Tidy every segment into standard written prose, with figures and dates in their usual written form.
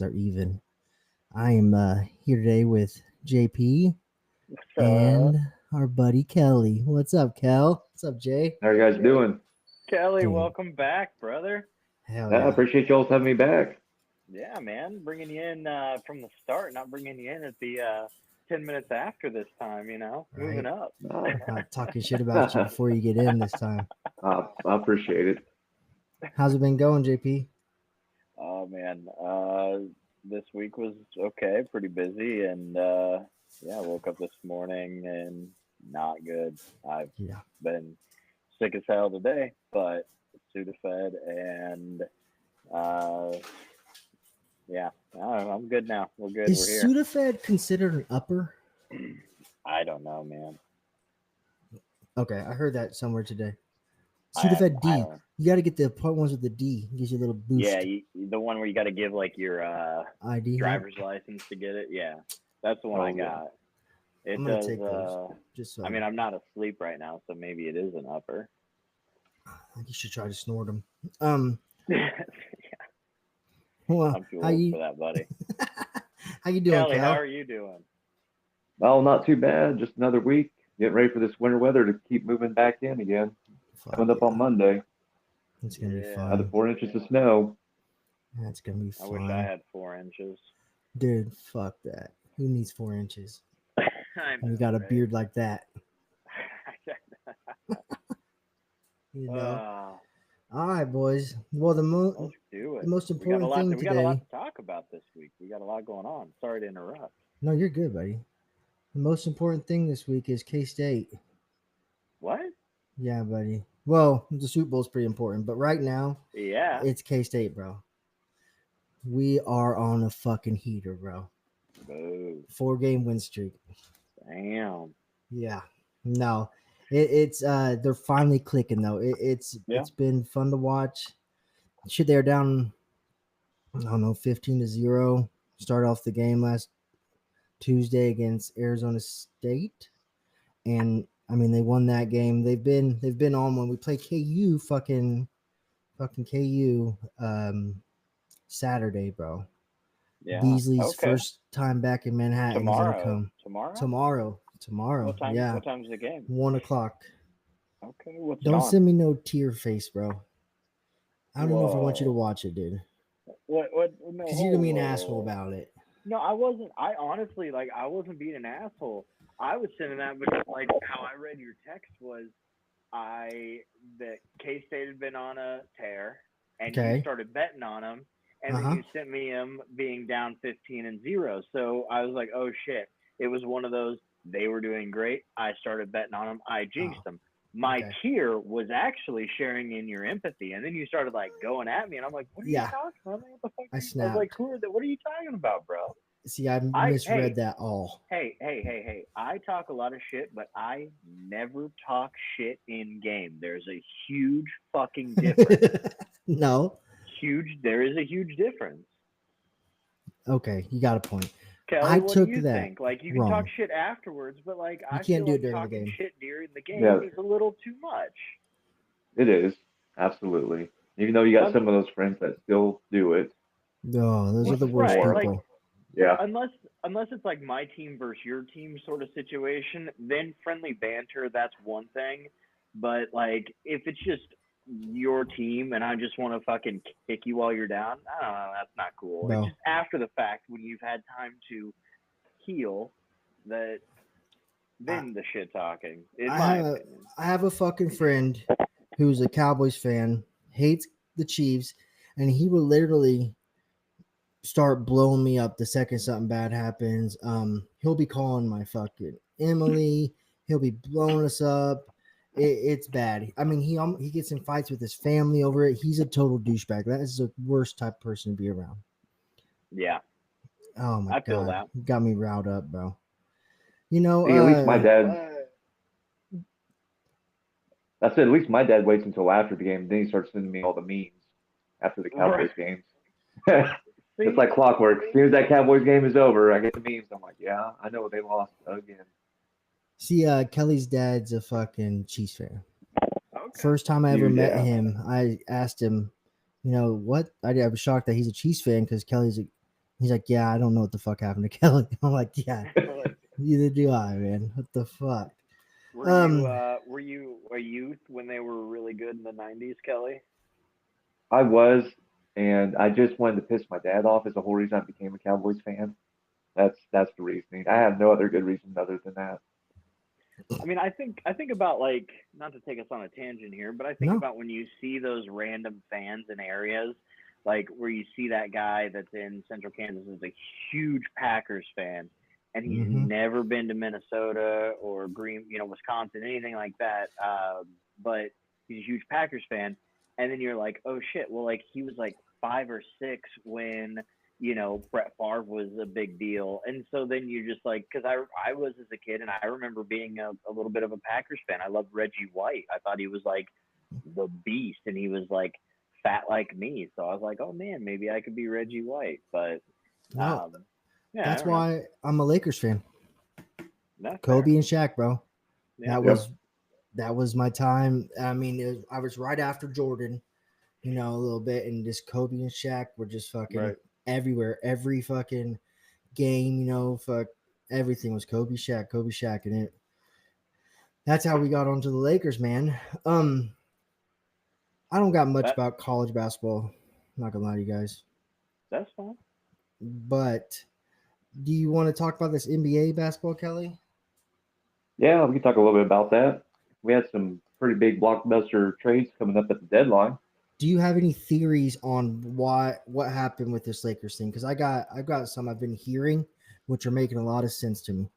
Are even. I am here today with JP Uh, and our buddy Kelly. What's up, Kel? What's up, Jay? How are you guys doing? Kelly, Dude, welcome back, brother. hell I yeah. appreciate y'all having me back. Yeah, man, bringing you in from the start, not bringing you in at the 10 minutes after this time, moving Right? up. Uh, Not talking shit about you before you get in this time. I appreciate it. How's it been going, JP? Oh, man, this week was okay, pretty busy, and yeah, I woke up this morning and not good. I've Yeah. been sick as hell today, but Sudafed and uh, yeah, I'm good now. We're good. Is We're here. Sudafed considered an upper? I don't know, man. Okay, I heard that somewhere today. I Sudafed I D. don't. You got to get the part ones with the D. Gives you a little Yeah, boost. the one where you got to give like your ID. Huh? driver's license to get it. Yeah, that's the one I Oh, yeah. got. It I'm gonna does. take those. Just so I mean, I'm not asleep right now, so maybe it is an upper. you should try to snort them. Yeah, Well, I'm too how old you for that, buddy. how you doing, Kelly, how Cal? are you doing? Oh, not too bad. Just another week. Getting ready for this winter weather to keep moving back in again. Fuck Coming up on yeah, Monday. it's gonna be Yeah, Another fun. 4 inches of snow. That's gonna be I wish I fun, had 4 inches. dude. Fuck that. Who needs 4 inches I when you know, got a right? beard like that? You know. uh, All right, boys. Well, let's do the it. most We got a important lot. thing We got a lot today. to talk about this week. We got a lot going on. Sorry to interrupt. No, you're good, buddy. The most important thing this week is K State. What? Yeah, buddy. Well, the Super Bowl's pretty important, but right now Yeah. it's K State, bro. We are on a fucking heater, bro. Boo. 4 game win streak. Damn. Yeah. No. It's they're finally clicking though. Yeah. It's been fun to watch. Shit, they're down, I don't know, 15-0. Start off the game last Tuesday against Arizona State. And I mean they won that game. They've been on when we play KU fucking KU Saturday, bro. Yeah. Beasley's Okay. first time back in Manhattan. He's gonna Tomorrow. come Tomorrow. tomorrow. What time? Yeah, What time's the game? 1 o'clock. Okay. What's it Don't on? send me no tear face, bro. I don't even know if I want you to Whoa. watch it, dude, What? What? No. because you're gonna Whoa. be an Whoa. asshole Whoa. about it. No, I wasn't. I honestly, like, I wasn't being an asshole. I was sending that because, like, how I read your text was, that K State had been on a tear, and you Okay. started betting on them, and Uh then huh. you sent me them being down 15-0. So I was like, oh shit! It was one of those. They were doing great. I started betting on them. I jinxed Oh, them. My okay. tier was actually sharing in your empathy, and then you started like going at me, and I'm like, "What are you Yeah, talking about? What the fuck?" I I was like, snapped. "Who are they? What are you talking about, bro?" See, I I misread hey that all. hey. I talk a lot of shit, but I never talk shit in game. There's a huge fucking difference. No. Huge. There is a huge difference. Okay, you got a point. Kelly, I what do took you that think? Like, you can talk wrong. shit afterwards, but like, You I can't feel do it like during the talking game. shit during the Yeah, game is a little too much. it is. Absolutely. Even though you got Un- some of those friends that still do it, No, those are much the worst right. Like, more. people. Yeah. unless it's like my team versus your team sort of situation, then friendly banter, that's one thing. But like if it's just your team and I just want to fucking kick you while you're down, I don't know, that's not cool. It's Bro, just after the fact when you've had time to heal that I, then the shit talking, in I my have opinion. I have a fucking friend who's a Cowboys fan, hates the Chiefs, and he will literally start blowing me up the second something bad happens. He'll be calling my fucking Emily. He'll be blowing us up. It's bad. I mean, he gets in fights with his family over it. He's a total douchebag. That is the worst type of person to be around. Yeah, Oh my I feel god, that. you got me riled up, bro. You know, See, at least my dad. I said at least my dad waits until after the game, then he starts sending me all the memes after the Right. Cowboys games. It's See? like clockwork. As soon as that Cowboys game is over, I get the memes. I'm like, yeah, I know they lost again. see, Kelly's dad's a fucking Chiefs fan. Okay. First time I ever Huge, met yeah. him, I asked him, what? I was shocked that he's a Chiefs fan because Kelly's He's like, yeah, I don't know what the fuck happened to Kelly. I'm like, yeah, Like, neither do I, man. What the fuck? were Um, were you a youth when they were really good in the '90s, Kelly? I was, and I just wanted to piss my dad off. Is the whole reason I became a Cowboys fan. That's the reasoning. I have no other good reason other than that. I mean, I think about like not to take us on a tangent here, but I think no. about when you see those random fans in areas like where you see that guy that's in Central Kansas is a huge Packers fan, and he's Mm-hmm. never been to Minnesota or Wisconsin, anything like that. But he's a huge Packers fan, and then you're like, oh shit, well, like he was like 5 or 6 when Brett Favre was a big deal. And so then you're just like, because I was as a kid and I remember being a little bit of a Packers fan. I loved Reggie White. I thought he was like the beast and he was like fat like me. So I was like, oh man, maybe I could be Reggie White. But No, um, yeah, I that's don't know. why I'm a Lakers fan. That's fair. Kobe and Shaq, bro. Yeah. That Yep. was that was my time. I mean, I was right after Jordan, a little bit, and just Kobe and Shaq were just fucking Right. everywhere. Every fucking game, fuck everything was Kobe Shaq, and that's how we got onto the Lakers, man. I don't got much That about college basketball. I'm not gonna lie to you guys, that's fine. but do you want to talk about this NBA basketball, Kelly? Yeah, we can talk a little bit about that. We had some pretty big blockbuster trades coming up at the deadline. Do you have any theories on what happened with this Lakers thing? Because I've got some I've been hearing, which are making a lot of sense to me.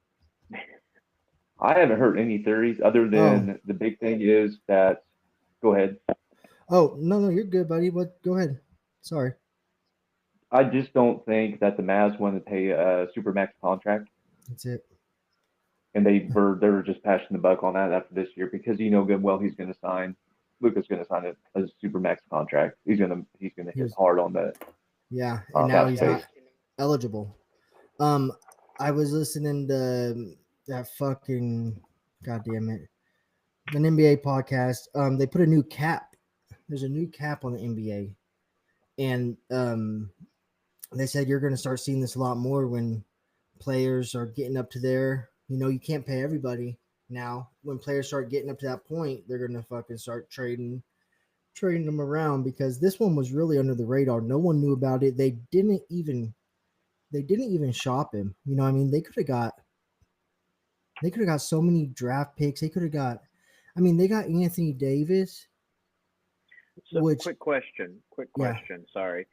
I haven't heard any theories other Oh, than the big thing is that. Go ahead. oh, no, you're good, buddy. What? Go ahead. Sorry. I just don't think that the Mavs want to pay a supermax contract, That's it. and they were just passing the buck on that after this year because you know good well he's going to sign. Luca's going to sign a supermax contract. He's gonna He hit was, hard on the yeah, and now cap he's space. not eligible. Um, I was listening to that fucking goddamn it, an NBA podcast. They put a new cap. There's a new cap on the NBA, and they said you're going to start seeing this a lot more when players are getting up to there. You can't pay everybody now. When players start getting up to that point, they're going to fucking start trading them around because this one was really under the radar. No one knew about it. They didn't even shop him. You know what I mean? They could have got so many draft picks. They could have got I mean, they got Anthony Davis, So which quick question. Quick yeah. question. Sorry.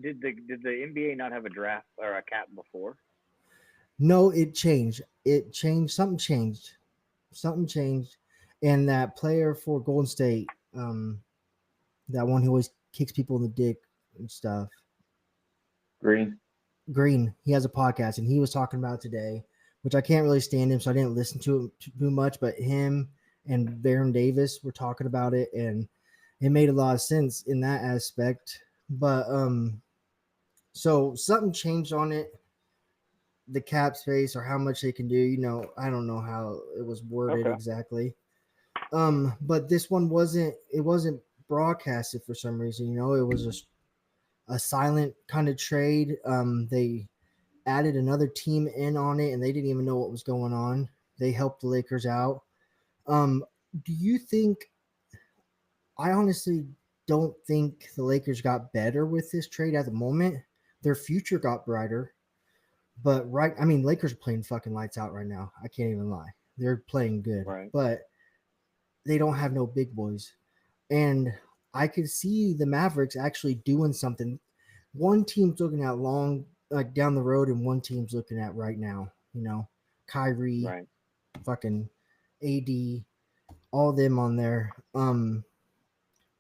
Did the NBA not have a draft or a cap before? No, it changed. It changed. Something changed. Something changed. And that player for Golden State, that one who always kicks people in the dick and stuff. Green. Green, he has a podcast and he was talking about it today, which I can't really stand him, so I didn't listen to him too much. But him and Baron Davis were talking about it, and it made a lot of sense in that aspect. But so something changed on it, the cap space or how much they can do. I don't know how it was worded Okay. exactly. But this one wasn't broadcasted for some reason. It was a silent kind of trade. They added another team in on it, and they didn't even know what was going on. They helped the Lakers out. Um, do you think? I honestly don't think the Lakers got better with this trade at the moment. Their future got brighter, but I mean, Lakers are playing fucking lights out right now. I can't even lie. They're playing good, Right. but they don't have no big boys. And I could see the Mavericks actually doing something. One team's looking at long, like down the road, and one team's looking at right now. Kyrie, Right. fucking AD, all of them on there.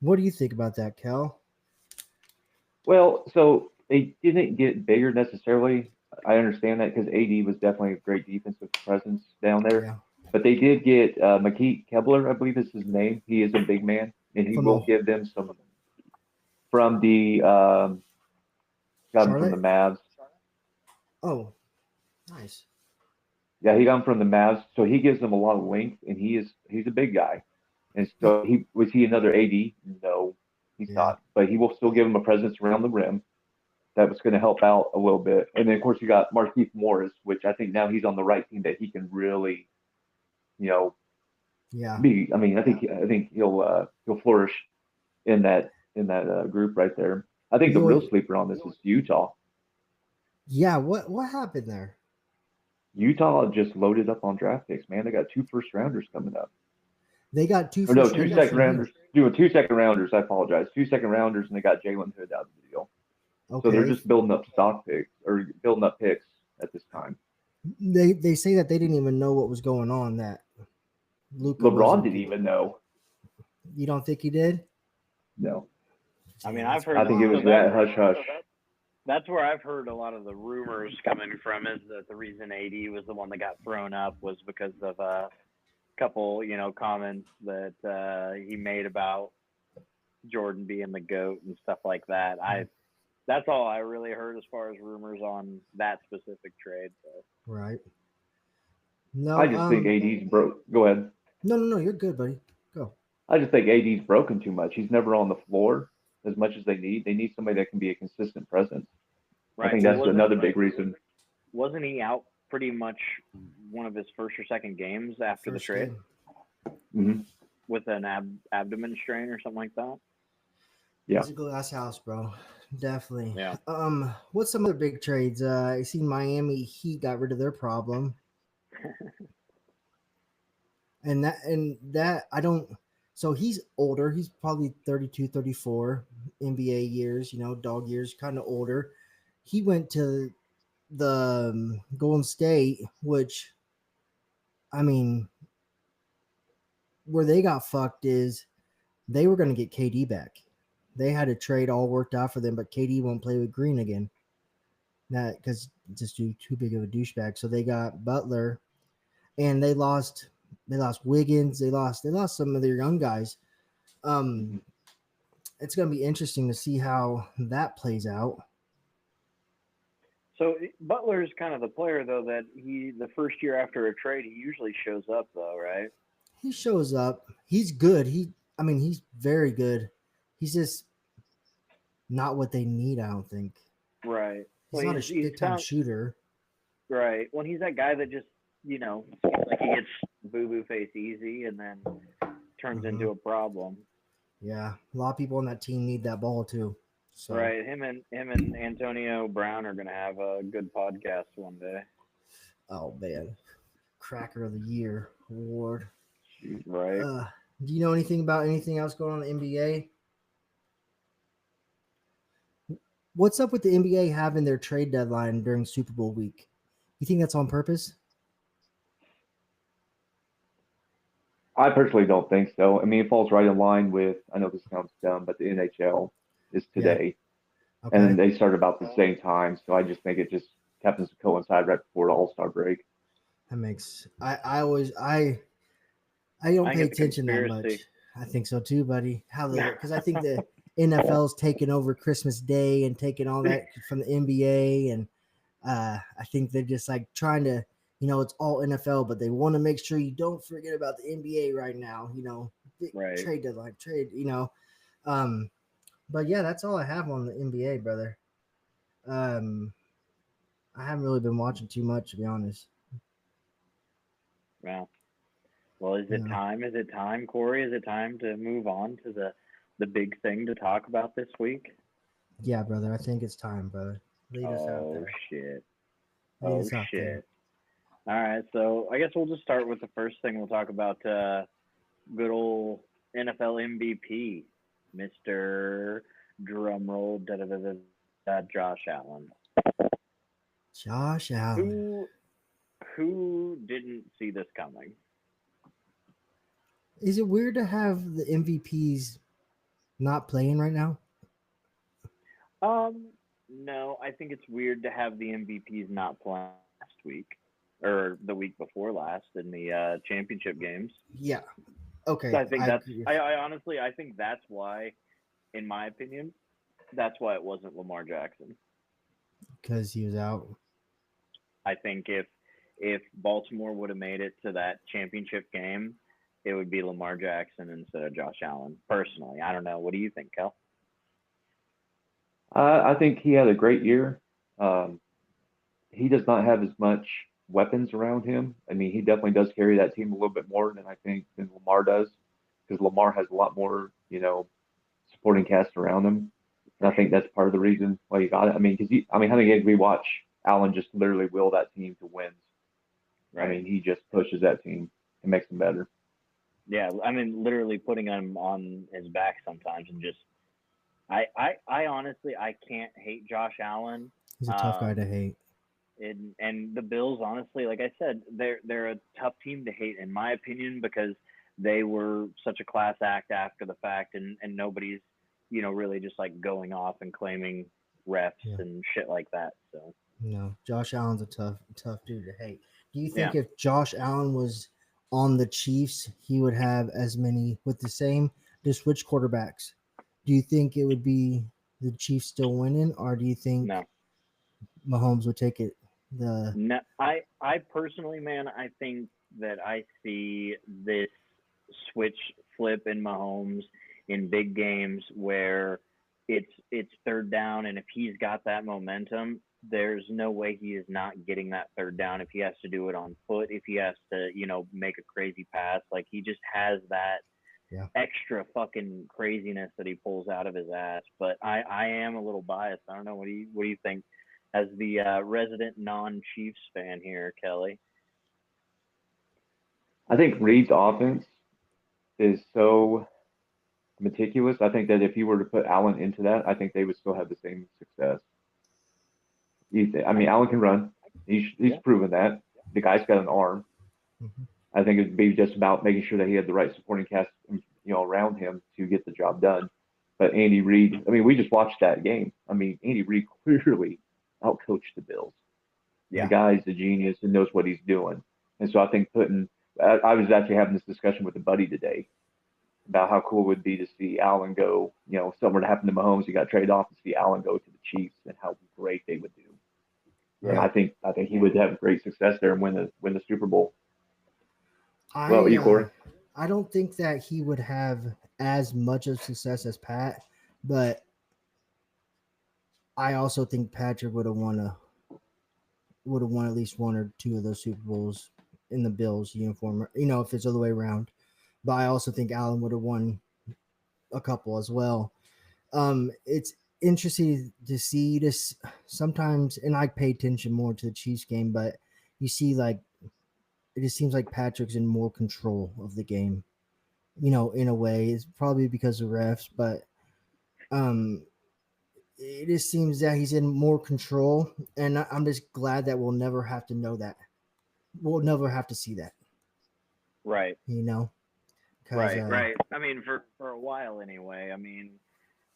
What do you think about that, Kel? Well, so they didn't get bigger necessarily. I understand that because AD was definitely a great defensive presence down there. Yeah, But they did get McKee Kebler, I believe is his name. He is a big man, and he from will the give them some from the got him from the Charlotte. Mavs. Oh, nice. Yeah, he got him from the Mavs, so he gives them a lot of length, and he's a big guy. And Yep. so he another AD? No, he's Yeah. not. But he will still give him a presence around the rim. that was going to help out a little bit. And then of course you got Markeith Morris, which I think now he's on the right team that he can really, you know, Yeah. be. I mean, I think he'll flourish in that group right there. I think the You real know, sleeper on this is Utah. yeah. What happened there? Utah just loaded up on draft picks, man. They got 2 first rounders coming up. They got two Or no, first two rounders second from who? rounders. Doing 2 second rounders. I apologize. 2 second rounders, and they got Jalen Hood out of the deal. So they're Okay. just building up stock picks or building up picks at this time. They say that they didn't even know what was going on. That Luca LeBron wasn't didn't good. even know. You don't think he did? No, I mean, Damn, I've that's heard I think it was so wild. that hush hush. that's where I've heard a lot of the rumors coming from is that the reason AD was the one that got thrown up was because of a couple, comments that he made about Jordan being the GOAT and stuff like that. That's all I really heard as far as rumors on that specific trade. So. Right. I No. just think AD's broke. Go ahead. No. You're good, buddy. Go. I just think AD's broken too much. He's never on the floor as much as they need. They need somebody that can be a consistent presence. I Right. think Well, that's another big reason. wasn't he out pretty much one of his first or second games after the First trade game. Hmm. with an abdomen strain or something like that? Yeah. He's a glass house, bro. Definitely. Yeah. What's some other big trades? I see Miami Heat got rid of their problem. And that I don't. So he's older. He's probably 32, 34 NBA years, dog years, kind of older. He went to the Golden State, which, I mean, where they got fucked is they were going to get KD back. They had a trade all worked out for them, but KD won't play with Green again. That because just too big of a douchebag. So they got Butler, and they lost Wiggins. They lost some of their young guys. Mhm. It's going to be interesting to see how that plays out. So Butler is kind of the player though that the first year after a trade he usually shows up though, right? He shows up. He's good. He's very good. He's just not what they need. I don't think Right. he's Well, not a he's big time found shooter. right. Well, he's that guy that just seems like he gets boo boo face easy and then turns Mhm. into a problem. Yeah, a lot of people on that team need that ball too. So Right. Him and Antonio Brown are gonna have a good podcast one day. oh man, Cracker of the Year award. Right. Do you know anything about anything else going on in the NBA? What's up with the NBA having their trade deadline during Super Bowl week? You think that's on purpose? I personally don't think so. I mean, it falls right in line with, I know this sounds dumb, but the NHL is Yeah. today, Okay. and they start about the same time. So I just think it just happens to coincide right before the All Star break. That makes I don't I pay think it's a attention that conspiracy. much. I think so too, buddy. How they because I think the NFL's taking over Christmas Day and taking all that from the NBA, and I think they're just like trying to, it's all NFL, but they want to make sure you don't forget about the NBA right now. Big Right. trade deadline, Um, but yeah, that's all I have on the NBA, brother. Um, I haven't really been watching too much, to be honest. Well, well, is it Yeah, time? Is it time, Corey? Is it time to move on to the big thing to talk about this week? yeah, brother. I think it's time, brother. Lead us out Oh there. shit. Lead Oh us out there. shit. All right, so I guess we'll just start with the first thing. We'll talk about good old NFL MVP, Mr. Drumroll, Josh Allen. Josh Allen. Who didn't see this coming? Is it weird to have the MVPs not playing right now? No, I think it's weird to have the MVPs not playing last week or the week before last in the championship games. Yeah. Okay. I think I that's. agree I honestly, I think that's why, in my opinion, that's why it wasn't Lamar Jackson. because he was out. I think if Baltimore would have made it to that championship game, it would be Lamar Jackson instead of Josh Allen. Personally, I don't know. What do you think, Kel? I think he had a great year. Um, he does not have as much weapons around him. I mean, he definitely does carry that team a little bit more than I think than Lamar does, because Lamar has a lot more, supporting cast around him. And I think that's part of the reason why he got it. I mean, I mean, how many games we watch Allen just literally will that team to wins. I Right. mean, he just pushes that team and makes them better. Yeah, I mean, literally putting him on his back sometimes, and just I honestly I can't hate Josh Allen. He's a tough guy to Um, hate. and the Bills, honestly, like I said, they're a tough team to hate in my opinion because they were such a class act after the fact, and nobody's really just like going off and claiming refs Yeah. and shit like that. So No, Josh Allen's a tough dude to hate. Do you yeah, think if Josh Allen was on the Chiefs, he would have as many with the same to switch quarterbacks? Do you think it would be the Chiefs still winning, or do you think no. Mahomes would take it? The No, I personally, man, I think that I see this switch flip in Mahomes in big games where it's third down, and if he's got that momentum, there's no way he is not getting that third down. If he has to do it on foot, if he has to, make a crazy pass, like he just has that yeah, extra fucking craziness that he pulls out of his ass. But I am a little biased. I don't know. What do you think as the resident non-Chiefs fan here, Kelly? I think Reed's offense is so meticulous. I think that if you were to put Allen into that, I think they would still have the same success. I I mean, Allen can run. He's Yeah, proven that. The guy's got an arm. hmm I think it'd be just about making sure that he had the right supporting cast, around him to get the job done. But Andy Reid, I mean, we just watched that game. I mean, Andy Reid clearly outcoached the Bills. The yeah, guy's a genius and knows what he's doing. And so I think I was actually having this discussion with a buddy today about how cool it would be to see Allen go, something to happen to Mahomes, he got traded off to see Allen go to the Chiefs and how great they would do. And yeah. right. I think he would have great success there and win the Super Bowl. Well, I you Corey? I don't think that he would have as much of success as Pat, but I also think Patrick would have won at least one or two of those Super Bowls in the Bills uniform. If it's the other way around. But I also think Allen would have won a couple as well. It's interesting to see this sometimes, and I pay attention more to the Chiefs game, but you see, like, it just seems like Patrick's in more control of the game. In a way, it's probably because of refs, but um, it just seems that he's in more control, and I'm just glad that we'll never have to know that. We'll never have to see that. Right. You know, because Right. I mean, for a while anyway. I mean,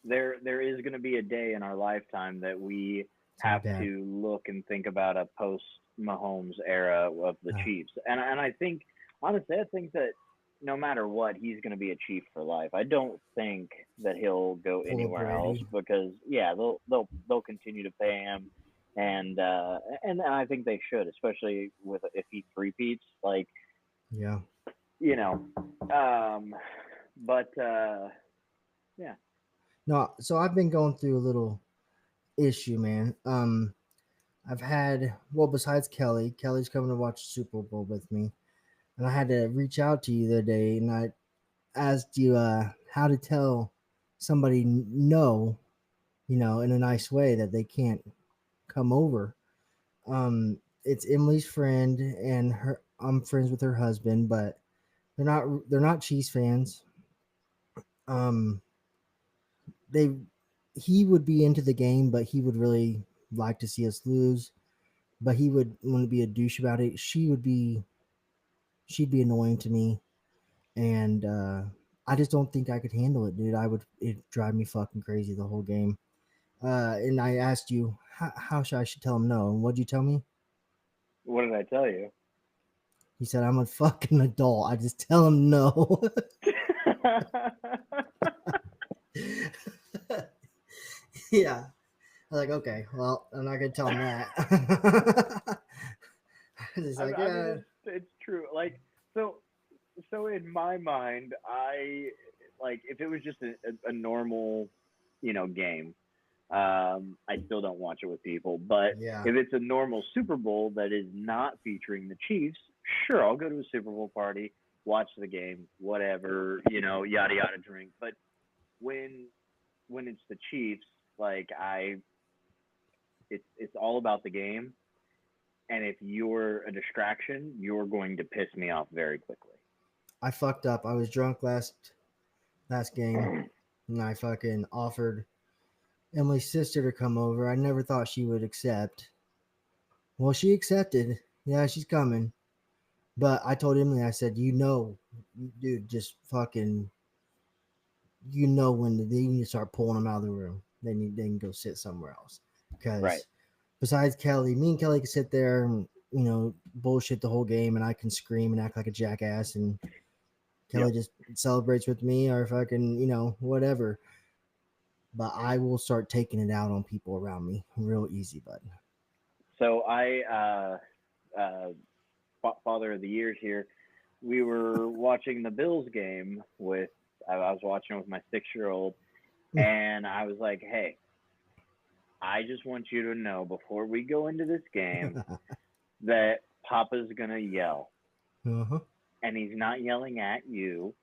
there is going to be a day in our lifetime that we it's gonna have be bad. to look and think about a post Mahomes era of the Uh, Chiefs, and I think honestly, I think that no matter what, he's going to be a Chief for life. I don't think that he'll go Full of anywhere else Brady. because yeah, they'll continue to pay him, and I think they should, especially with if he repeats, like Yeah. you know, um, but yeah, No, so I've been going through a little issue, man. I've had besides Kelly's coming to watch the Super Bowl with me, and I had to reach out to you the other day, and I asked you how to tell somebody no, in a nice way that they can't come over. It's Emily's friend, and her. I'm friends with her husband, but they're not Chiefs fans. Um, they he would be into the game, but he would really like to see us lose. But he would want to be a douche about it. She'd be annoying to me, and I just don't think I could handle it, dude. It drive me fucking crazy the whole game. And I asked you how should I should tell him no, and what'd you tell me? what did I tell you? He said I'm a fucking adult. I just tell him no. Yeah. I was like, okay, well, I'm not gonna tell him that. He's like, I mean, yeah, it's true. Like, so in my mind, I like if it was just a normal, game. I still don't watch it with people. But Yeah. if it's a normal Super Bowl that is not featuring the Chiefs, sure, I'll go to a Super Bowl party, watch the game, whatever, yada yada, drink. But when it's the Chiefs, like it's all about the game. And if you're a distraction, you're going to piss me off very quickly. I fucked up. I was drunk last game, and I fucking offered Emily's sister to come over. I never thought she would accept. Well, she accepted. Yeah, she's coming. But I told Emily, I said, dude, just fucking, when they need to start pulling them out of the room. They can go sit somewhere else. Because Right. besides Kelly, me and Kelly can sit there and, bullshit the whole game, and I can scream and act like a jackass, and Kelly just celebrates with me or fucking, whatever. But I will start taking it out on people around me real easy, bud. So Father of the Years here, we were watching the Bills game I was watching with my 6-year-old, and I was like, hey, I just want you to know before we go into this game that Papa's going to yell. Uh-huh. And he's not yelling at you,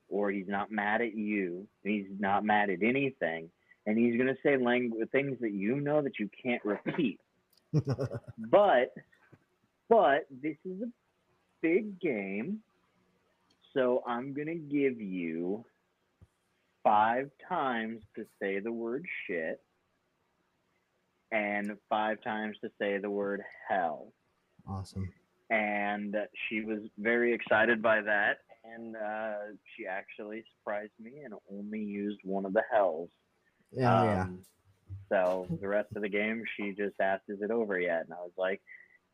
or he's not mad at you, and he's not mad at anything, and he's going to say things that that you can't repeat. But this is a big game, so I'm going to give you 5 times to say the word shit and 5 times to say the word hell. Awesome. And she was very excited by that, and she actually surprised me and only used one of the hells. Yeah. So the rest of the game, she just asked, "Is it over yet?" And I was like,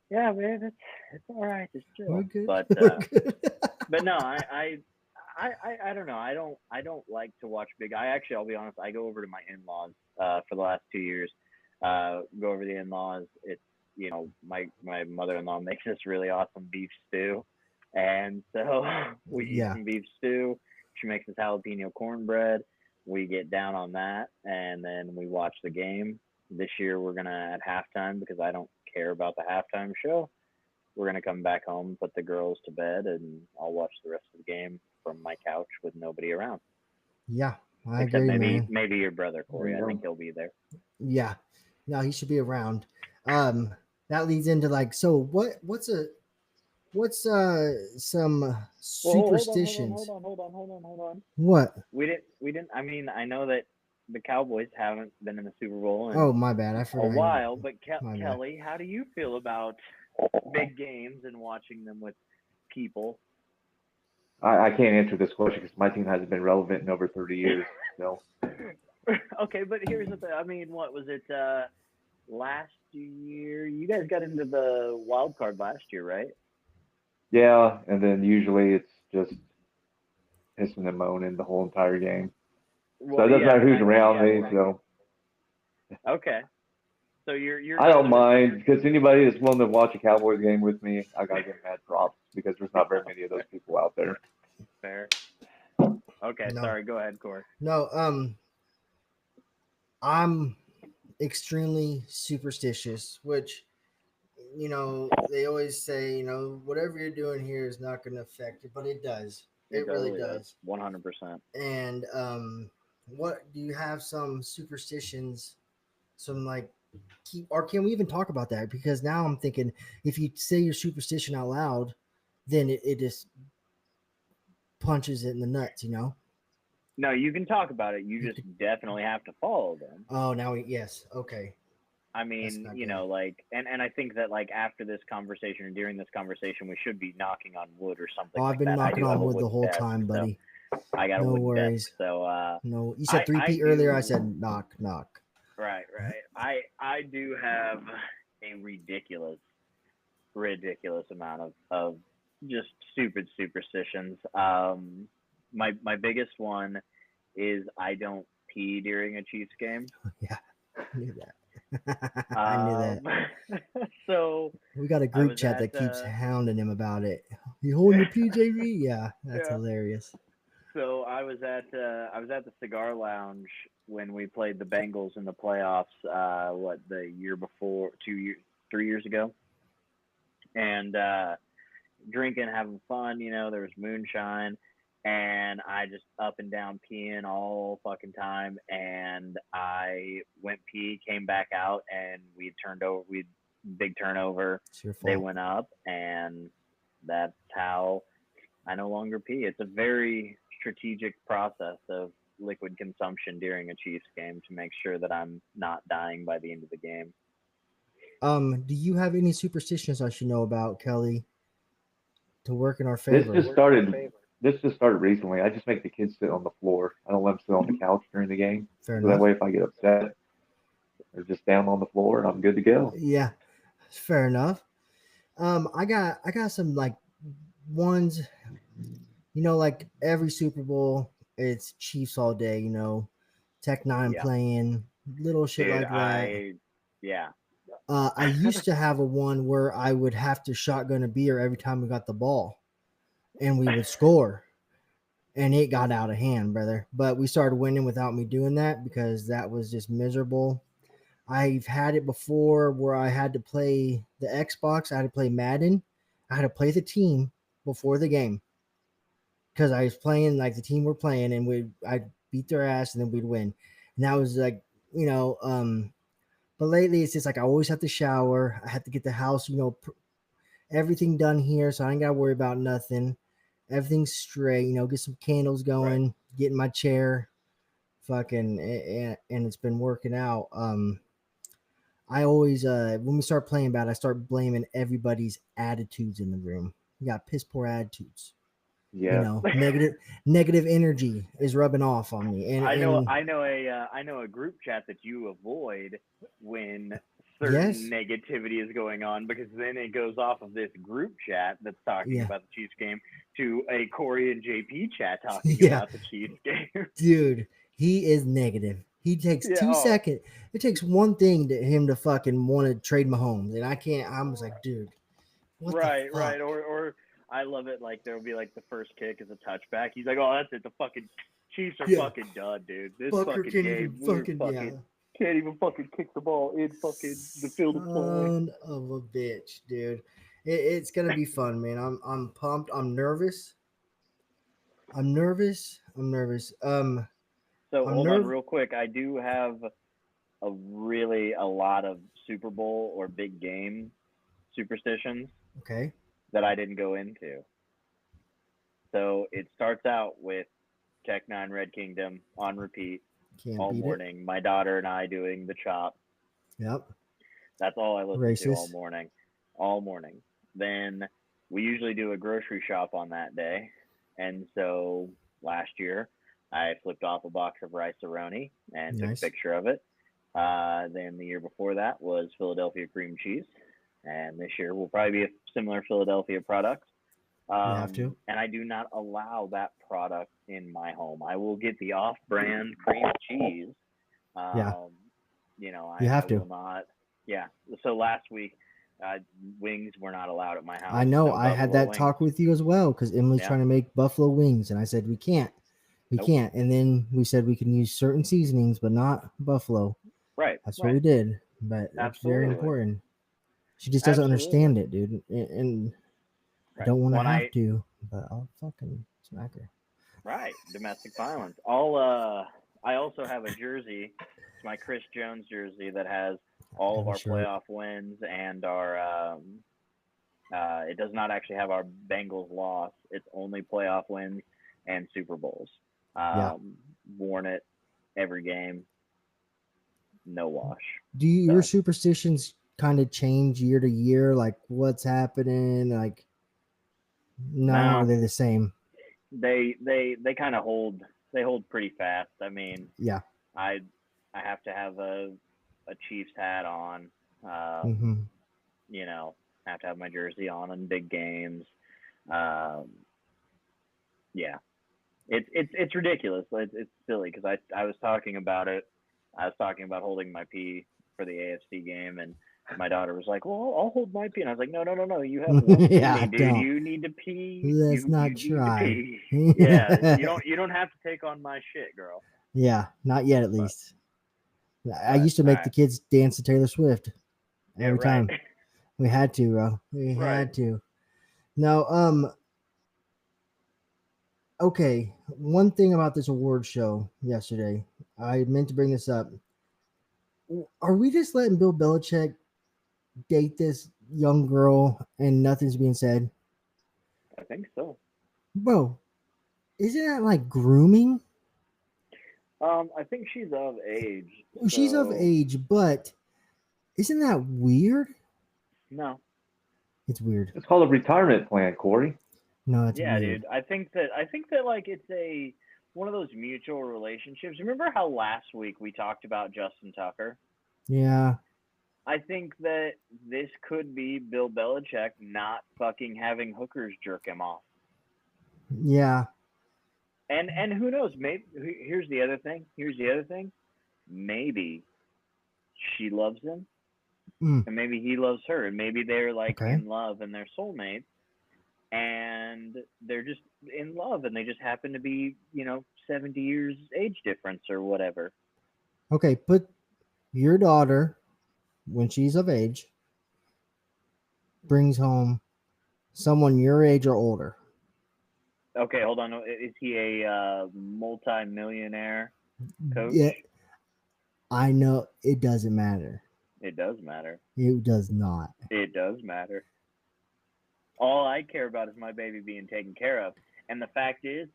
"Yeah, man, it's all right, just chill." We're good. But We're good. but no, I don't know. I don't like to watch big. I'll be honest. I go over to my in-laws for the last 2 years. Go over the in-laws. It's my mother-in-law makes this really awesome beef stew, and so we eat some beef stew. She makes this jalapeno cornbread. We get down on that, and then we watch the game. This year we're gonna at halftime, because I don't care about the halftime show. We're gonna come back home, put the girls to bed, and I'll watch the rest of the game from my couch with nobody around. Yeah, I Except agree, man. maybe your brother Corey. I think he'll be there. Yeah, no, he should be around. That leads into so what's some superstitions? Hold on. What? We didn't. I mean, I know that the Cowboys haven't been in the Super Bowl in Oh, my bad. I forgot. a while, but My bad. Kelly, how do you feel about big games and watching them with people? I can't answer this question because my team hasn't been relevant in over 30 years. So Okay, but here's the thing. I mean, what was it? Last year, you guys got into the wild card last year, right? yeah, and then usually it's just pissing and moaning the whole entire game. So it doesn't matter who's around me. So okay, so you're. I don't mind, because anybody that's willing to watch a Cowboys game with me, I gotta give mad props, because there's not very many of those people out there. Fair. Okay, No. sorry. Go ahead, Corey. No, I'm extremely superstitious, which they always say, whatever you're doing here is not going to affect you, but it does. It really does. 100%. And what do you have some superstitions? Some can we even talk about that? Because now I'm thinking, if you say your superstition out loud, then it just punches it in the nuts, No, you can talk about it. You just definitely have to follow them. Oh, yes. Okay. I mean, and I think that after this conversation or during this conversation, we should be knocking on wood or something. Oh, I've been knocking on wood the whole time, buddy. So I got a wood worries. desk. So no, you said 3P earlier. I said knock. Right. I do have a ridiculous amount of just stupid superstitions. My biggest one is I don't pee during a Chiefs game. Yeah, I knew that. I knew that. So we got a group chat that keeps hounding him about it. You holding your PJV? Yeah, that's hilarious. So I was at the cigar lounge when we played the Bengals in the playoffs. The year before, 2 years, 3 years ago, and drinking, having fun. There was moonshine, and I just up and down peeing all fucking time. And I went pee, came back out, and we turned over. We big turnover. It's your They fault. went up, and that's how I no longer pee. It's a very strategic process of liquid consumption during a Chiefs game to make sure that I'm not dying by the end of the game. Do you have any superstitions I should know about, Kelly, to work in our This favor? just started. This just started recently. I just make the kids sit on the floor. I don't let them sit on the couch during the game. Fair So that enough. way, if I get upset, they're just down on the floor, and I'm good to go. Yeah, fair enough. I got some like ones. Like every Super Bowl, it's Chiefs all day. Tech Nine Yeah, playing little shit dude. like that. Yeah, I used to have a one where I would have to shotgun a beer every time we got the ball, and we would score, and it got out of hand, brother. But we started winning without me doing that because that was just miserable. I've had it before where I had to play the Xbox. I had to play Madden. I had to play the team before the game because I was playing like the team we're playing, and I'd beat their ass, and then we'd win. And that was like, you know, but lately it's just like I always have to shower. I have to get the house, everything done here, so I ain't got to worry about nothing. Everything's straight, get some candles right. going, get in my chair, fucking, and it's been working out. I always, when we start playing bad, I start blaming everybody's attitudes in the room. You got piss poor attitudes. Yeah. Negative energy is rubbing off on me, and I know, and I know a group chat that you avoid when certain yes, negativity is going on, because then it goes off of this group chat that's talking yeah, about the Chiefs game to a Corey and JP chat talking yeah, about the Chiefs game. dude, he is negative. He takes Yeah. two Oh, seconds. It takes one thing to him to fucking want to trade Mahomes, and I can't. I'm just like, dude, what the right, right. fuck? Or I love it. Like there'll be like the first kick is a touchback. He's like, oh, that's it. The fucking Chiefs are Yeah, fucking done, dude. This fucker fucking can't even game, we're fucking yeah. fucking can't even fucking kick the ball in fucking the field of play. Son of a bitch, dude. It's gonna be fun, man. I'm pumped. I'm nervous. I'm nervous. I'm nervous. So I'm hold on nerve. real quick. I do have a lot of Super Bowl or big game superstitions Okay, that I didn't go into. So it starts out with Tech Nine Red Kingdom on repeat can't all beat it. morning. My daughter and I doing the chop. Yep, That's all I listen to all racist. morning. All morning. Then we usually do a grocery shop on that day. And so last year I flipped off a box of rice aroni and took a Nice. picture of it. Then the year before that was Philadelphia cream cheese. And this year will probably be a similar Philadelphia product. You have to. And I do not allow that product in my home. I will get the off brand cream cheese. Yeah, Um, you I have to. will not. Yeah. So last week, wings were not allowed at my I house. know. No I had buffalo that wings. talk with you as well because Emily's Yeah. trying to make buffalo wings, and I said we can't. We Nope. can't. And then we said we can use certain seasonings, but not buffalo. Right. That's what Right. we did. But that's very Absolutely. important. She just doesn't Absolutely. understand it, dude. And I Right. don't want to When have I to, but I'll fucking smack her. right domestic violence. I also have a jersey. It's my Chris Jones jersey that has all of Got a our shirt. playoff wins and our. It does not actually have our Bengals loss. It's only playoff wins and Super Bowls. Yeah. Worn it every game, no wash. Do your So superstitions kind of change year to year? Like what's happening? Like no, are no, they the same? they kind of hold pretty fast. I mean, Yeah. I I have to have a Chiefs hat on. Um, Mm-hmm. you know, have to have my jersey on in big games. Um, yeah, it's ridiculous. It's silly because I was talking about it. I was talking about holding my pee for the AFC game, and my daughter was like, "Well, I'll hold my pee," and I was like, "No, you have one Yeah, kidney, dude. don't. You need to pee. Let's You not need to try. pee. Yeah, you don't have to take on my shit, girl." Yeah, not yet at But least. I but used to all make the right, kids dance to Taylor Swift yeah, every right, time. We had to, bro. We right. had to. Now, okay. One thing about this award show yesterday, I meant to bring this up. Are we just letting Bill Belichick date this young girl and nothing's being said? I think so. Bro, isn't that like grooming? I think she's of age, She's of so age, but isn't that weird? no. It's weird. It's called a retirement plan, Corey. No, it's Yeah, weird. dude. I think that like it's a one of those mutual relationships. Remember how last week we talked about Justin Tucker? Yeah. I think that this could be Bill Belichick not fucking having hookers jerk him off. Yeah. And who knows? Maybe here's the other thing. Here's the other thing. Maybe she loves him, Mm, and maybe he loves her, and maybe they're like okay. in love and they're soulmates, and they're just in love, and they just happen to be 70 years age difference or whatever. Okay. Put your daughter, when she's of age, brings home someone your age or older. Okay, hold on. Is he a multi-millionaire coach? Yeah, I know it doesn't matter. It does matter. It does not. It does matter. All I care about is my baby being taken care of. And the fact is,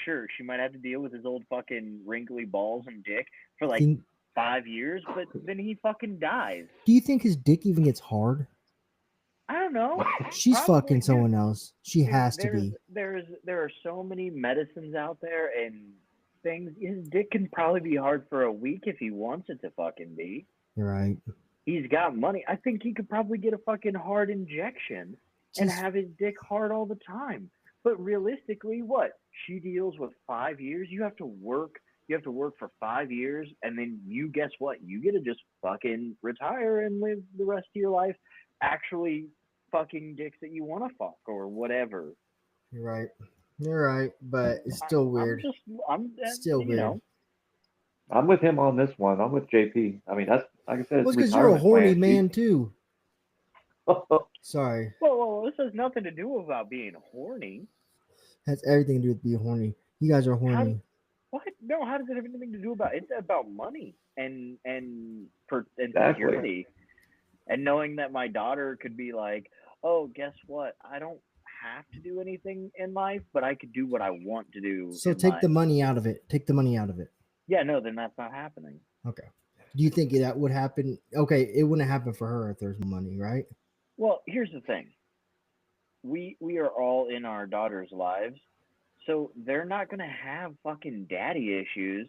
sure, she might have to deal with his old fucking wrinkly balls and dick for like Think, 5 years, but then he fucking dies. do you think his dick even gets hard? I don't know. She's Probably, fucking dude. someone else. She Dude, has to be. there are so many medicines out there and things. His dick can probably be hard for a week if he wants it to fucking be. You're right. He's got money. I think he could probably get a fucking hard injection and Just have his dick hard all the time. But realistically, what? She deals with 5 years. You have to work. You have to work for 5 years, and then you guess what? You get to just fucking retire and live the rest of your life actually fucking dicks that you want to fuck or whatever. you're right. You're right, but it's still I'm weird. just I'm Still weird. I'm with him on this one. I'm with JP. I mean, that's like I said, Well, it's it's a because you're a retirement horny plan. man too. Sorry, well, this has nothing to do about being horny. has everything to do with being horny. You guys are How horny. What? No, how does it have anything to do about it? It's about money and Exactly. security. And knowing that my daughter could be like, "Oh, guess what? I don't have to do anything in life, but I could do what I want to do So in take the life." money out of it. Take the money out of it. Yeah, no, then that's not happening. Okay. Do you think that would happen? Okay, it wouldn't happen for her if there's money, right? Well, here's the thing. We are all in our daughter's lives, so they're not gonna have fucking daddy issues.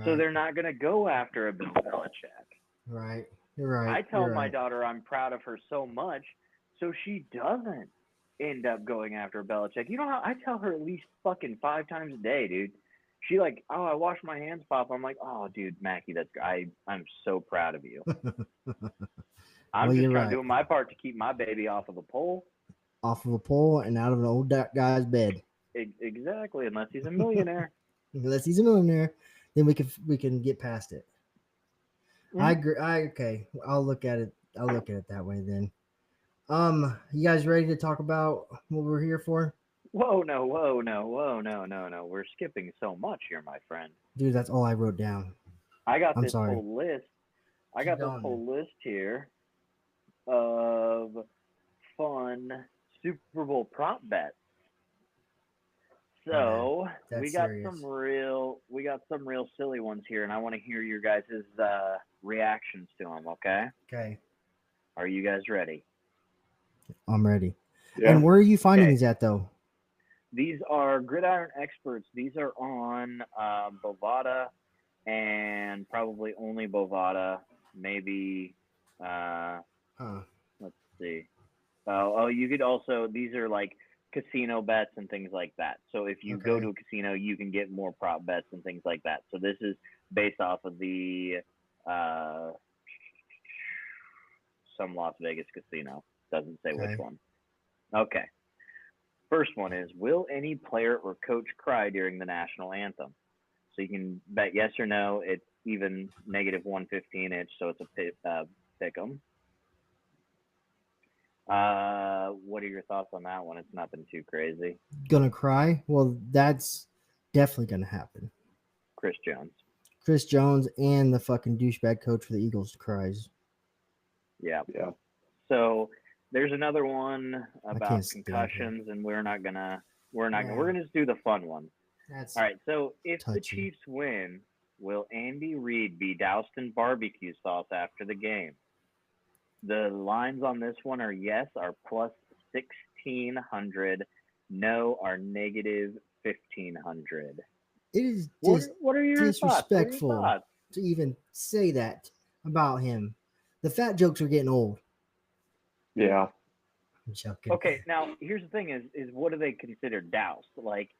So Right. they're not gonna go after a Bill Belichick. Right. You're right. I tell You're my right. daughter I'm proud of her so much, so she doesn't end up going after Belichick. You know how I tell her at least fucking 5 times a day, dude. She like, oh, I wash my hands, Pop. I'm like, oh, dude, Mackie, I'm so proud of you. Well, I'm just you're trying to right. do my part to keep my baby off of a pole. Off of a pole and out of an old guy's bed. Exactly, unless he's a millionaire. Unless he's a millionaire, then we can get past it. I Mhm. agree. Okay. I'll look at it. I'll look at it that way then. You guys ready to talk about what we're here for? Whoa, no, whoa, no, whoa, no, no, no. We're skipping so much here, my friend. Dude, that's all I wrote down. I got I'm this sorry. whole list. I Keep got this going then. whole list here of fun Super Bowl prop bets. Oh, man. So That's we got some real silly ones here, and I want to hear your guys' reactions to them. Okay, Okay. are you guys ready? I'm ready. Yeah. And where are you finding Okay. these at though? These are Gridiron Experts. These are on Bovada and probably only Bovada. Maybe Huh. let's see. Oh, you could also. These are like casino bets and things like that. So if you go Okay. to a casino, you can get more prop bets and things like that. So this is based off of the uh, some Las Vegas casino. Doesn't say which Okay. one. Okay. First one is, will any player or coach cry during the national anthem? So you can bet yes or no. It's even negative 115-ish, so it's a pick 'em. What are your thoughts on that one? It's nothing too crazy. Gonna cry? Well, that's definitely gonna happen. Chris Jones. Chris Jones and the fucking douchebag coach for the Eagles cries. Yeah. Yeah. So there's another one about can't stand him. concussions, and we're gonna just do the fun one. That's All right. So if the touchy. Chiefs win, will Andy Reid be doused in barbecue sauce after the game? The lines on this one are yes are plus 1,600, no are negative 1,500. It is What are your thoughts? What are your disrespectful thoughts? to even say that about him. The fat jokes are getting old. Yeah. I'm joking. Okay, now here's the thing: is what do they consider doused? Like,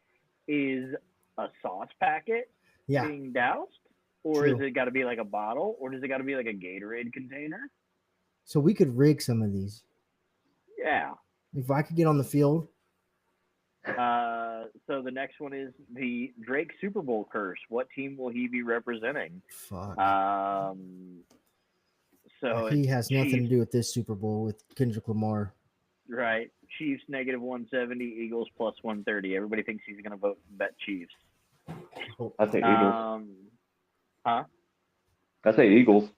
is a sauce packet Yeah. being doused, or True. is it got to be like a bottle, or does it got to be like a Gatorade container? So we could rig some of these. Yeah. If I could get on the field, So the next one is the Drake Super Bowl curse. What team will he be representing? fuck. So He it's has nothing to Chiefs, do with this Super Bowl with Kendrick Lamar. right? Chiefs negative 170, Eagles plus 130. Everybody thinks he's going to bet Chiefs. I say Eagles. Huh? I say Eagles.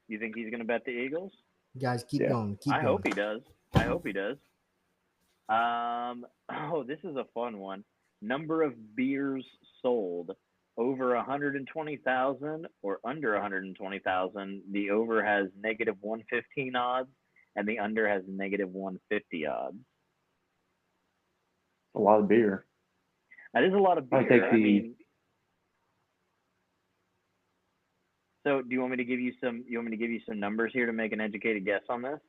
You think he's going to bet the Eagles? Guys, keep Yeah. going. Keep I going. hope he does. I hope he does. Oh, this is a fun one. Number of beers sold over 120,000 or under 120,000. The over has negative 115 odds, and the under has negative 150 odds. A lot of beer. That is a lot of I beer. take I the- mean, so do you want me to give you some? You want me to give you some numbers here to make an educated guess on this?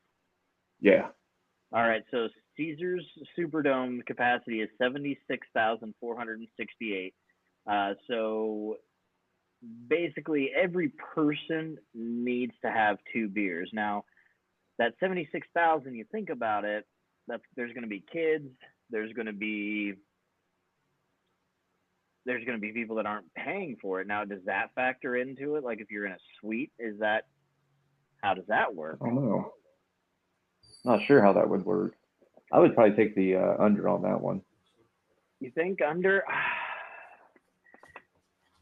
Yeah. All right, so Caesars Superdome capacity is 76,468. So basically, every person needs to have 2 beers. Now, that 76,000, you think about it, there's going to be kids, there's going to be people that aren't paying for it. Now, does that factor into it? Like, if you're in a suite, how does that work? I don't know. Not sure how that would work. I would probably take the under on that one. You think under?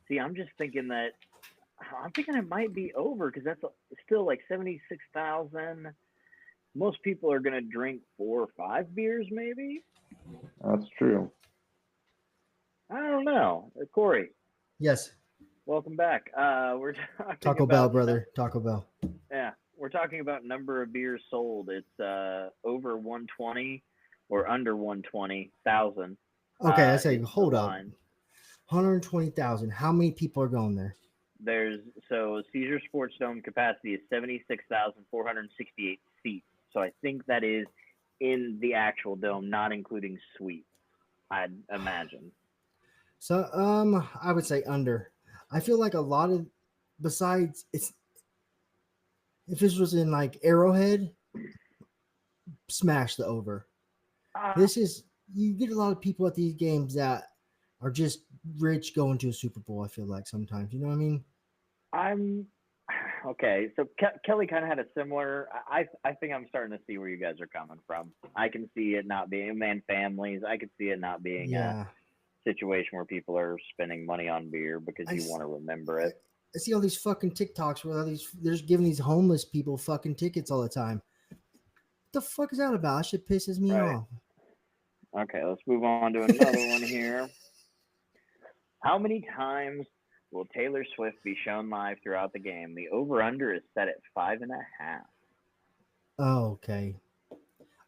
See, I'm thinking it might be over because that's still like 76,000. Most people are going to drink 4 or 5 beers, maybe. That's true. I don't know. Corey, Yes. welcome back. We're talking Taco about Bell, brother. Taco Bell. Yeah, we're talking about number of beers sold. It's over 120 or under 120,000. Okay, I say, It's the hold up. line. 120,000. How many people are going there? So Caesar Sports Dome capacity is 76,468 seats. So I think that is in the actual dome, not including suites, I'd imagine. So I would say under. I feel like a lot of besides if this was in like Arrowhead, smash the over. This is you get a lot of people at these games that are just rich going to a Super Bowl. I feel like sometimes, you know what I mean? I'm okay. So Kelly kind of had a similar. I think I'm starting to see where you guys are coming from. I can see it not being families. I could see it not being a situation where people are spending money on beer because you want to remember it. I see all these fucking TikToks where they're just giving these homeless people fucking tickets all the time. What the fuck is that about? That shit pisses me off. Okay, let's move on to another one here. How many times will Taylor Swift be shown live throughout the game? The over-under is set at 5.5. Oh, okay.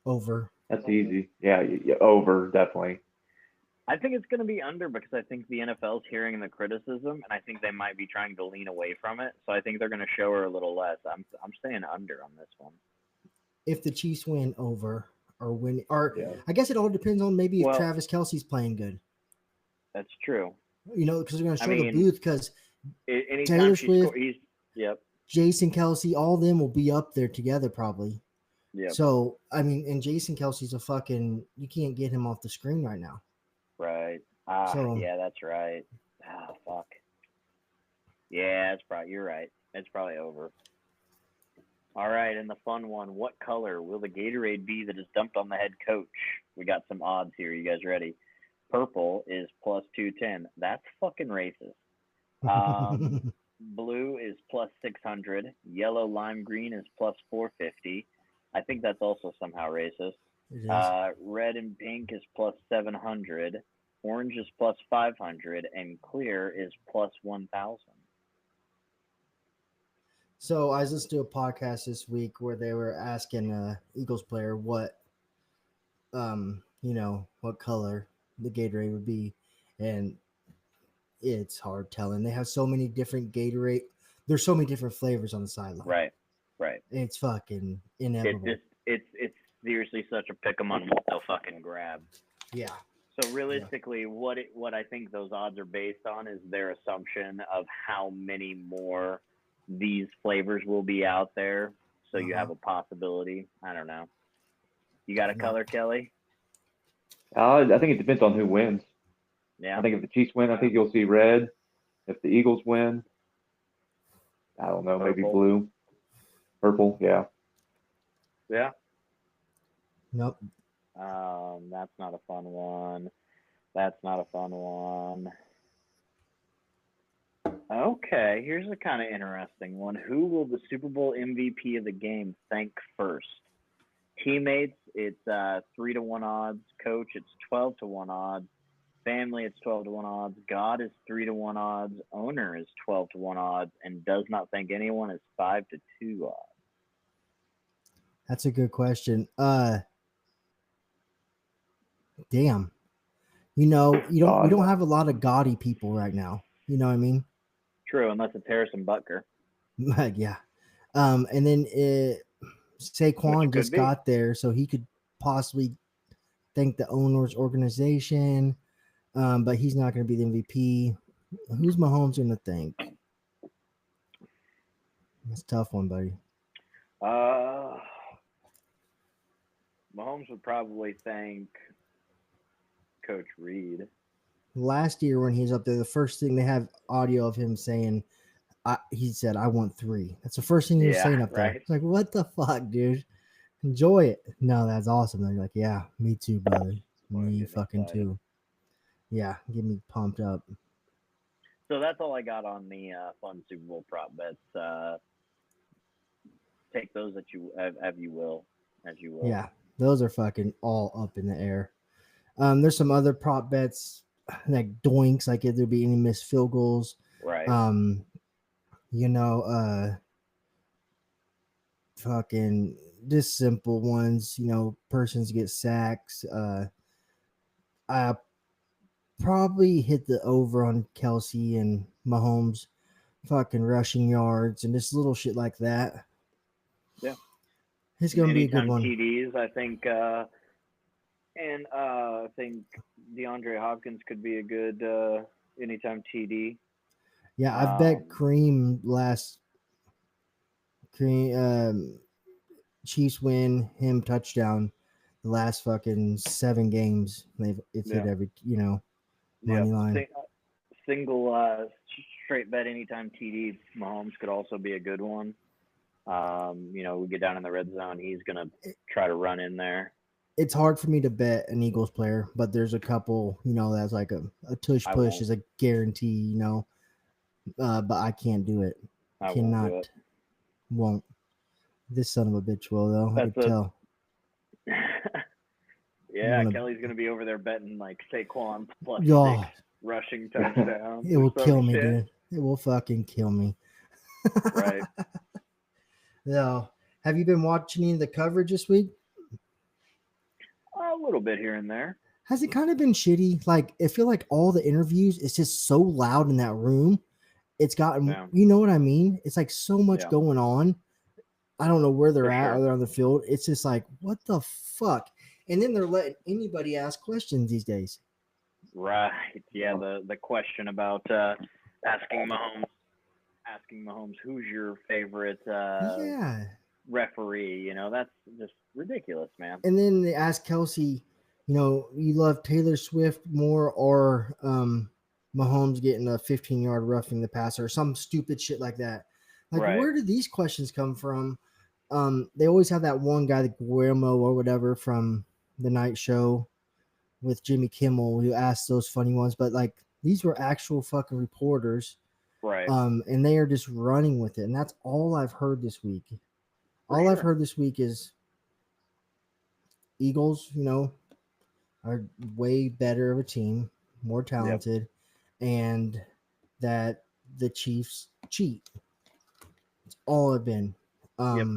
Over. That's easy. Yeah, over, definitely. I think it's going to be under because I think the NFL's hearing the criticism, and I think they might be trying to lean away from it. So I think they're going to show her a little less. I'm saying under on this one. If the Chiefs win, over. Or win, or Yeah. I guess it all depends on maybe if Travis Kelce's playing good. That's true. You know, because they're going to show the booth because anytime Taylor Swift. Yep. Jason Kelsey, all of them will be up there together probably. Yeah. So I mean, and Jason Kelsey's a fucking, you can't get him off the screen right now. Right. So Yeah, that's right. Fuck. Yeah, you're right. It's probably over. All right, and the fun one. What color will the Gatorade be that is dumped on the head coach? We got some odds here. You guys ready? Purple is plus 210. That's fucking racist. Blue is plus 600. Yellow lime green is plus 450. I think that's also somehow racist. it is. Red and pink is plus 700. Orange is plus 500. And clear is plus 1,000. So I was listening to a podcast this week where they were asking Eagles player what what color the Gatorade would be, and it's hard telling. They have so many different Gatorade. There's so many different flavors on the sideline. Right. Right. It's fucking It's inevitable. just it's seriously such a pick 'em on what they'll fucking grab. Yeah. So realistically, what I think those odds are based on is their assumption of how many more these flavors will be out there. So you have a possibility. I don't know. You got a color, Kelly? I think it depends on who wins. Yeah. I think if the Chiefs win, I think you'll see red. If the Eagles win, I don't know, maybe Purple. blue, purple. Yeah. Yeah. Nope. That's not a fun one. That's not a fun one. Okay, here's a kind of interesting one. Who will the Super Bowl MVP of the game thank first? Teammates, it's 3-1 odds. Coach, it's 12-1 odds. Family, it's 12-1 odds. God is 3-1 odds. Owner is 12-1 odds, and does not thank anyone is 5-2 odds. That's a good question. Damn. You don't have a lot of gaudy people right now. You know what I mean? True, unless it's Harrison Butker. Yeah. And then Saquon just got there, so he could possibly thank the owner's organization, but he's not going to be the MVP. Who's Mahomes going to thank? That's a tough one, buddy. Mahomes would probably thank Coach Reed. Last year when he was up there, the first thing they have audio of him saying, he said, "I want 3." That's the first thing he was saying up there. It's like, what the fuck, dude? Enjoy it. No, that's awesome. They're like, yeah, me too, brother. Me fucking excited. too. Yeah, get me pumped up. So that's all I got on the fun Super Bowl prop bets. Take those that you as you will. Yeah, those are fucking all up in the air. There's some other prop bets like doinks, like if there be any missed field goals. Right. Fucking just simple ones. Persons get sacks. I probably hit the over on Kelsey and Mahomes fucking rushing yards and just little shit like that. Yeah. It's going to be a good one. TDs, I think, and I think DeAndre Hopkins could be a good anytime TD. Yeah, I've bet Kareem Chiefs win, him touchdown the last fucking 7 games. It's hit every, money line. Single straight bet anytime TD. Mahomes could also be a good one. We get down in the red zone. He's going to try to run in there. It's hard for me to bet an Eagles player, but there's a couple, that's like a tush push is a guarantee, but I can't do it. Won't. This son of a bitch will, though. I can tell. Yeah, Kelly's going to be over there betting like Saquon plus 6 rushing touchdowns. It will kill me, dude. It will fucking kill me. Right. No. Have you been watching any of the coverage this week? A little bit here and there. Has it kind of been shitty? Like, I feel like all the interviews, it's just so loud in that room. It's gotten, you know what I mean? It's like so much going on. I don't know where they're at or they're on the field. It's just like, what the fuck? And then they're letting anybody ask questions these days. Right. Yeah, the question about asking Mahomes asking Mahomes, "Who's your favorite Yeah. referee?" That's just ridiculous, man. And then they asked Kelsey, you love Taylor Swift more or Mahomes getting a 15-yard roughing the passer or some stupid shit like that. Like, Right. where did these questions come from? They always have that one guy, the Guillermo or whatever from the night show with Jimmy Kimmel, who asked those funny ones. But like, these were actual fucking reporters, Right. and they are just running with it. And that's all I've heard this week. For All I've sure. heard this week is Eagles, are way better of a team, more Yep. talented, and that the Chiefs cheat. It's all it's been. Yep.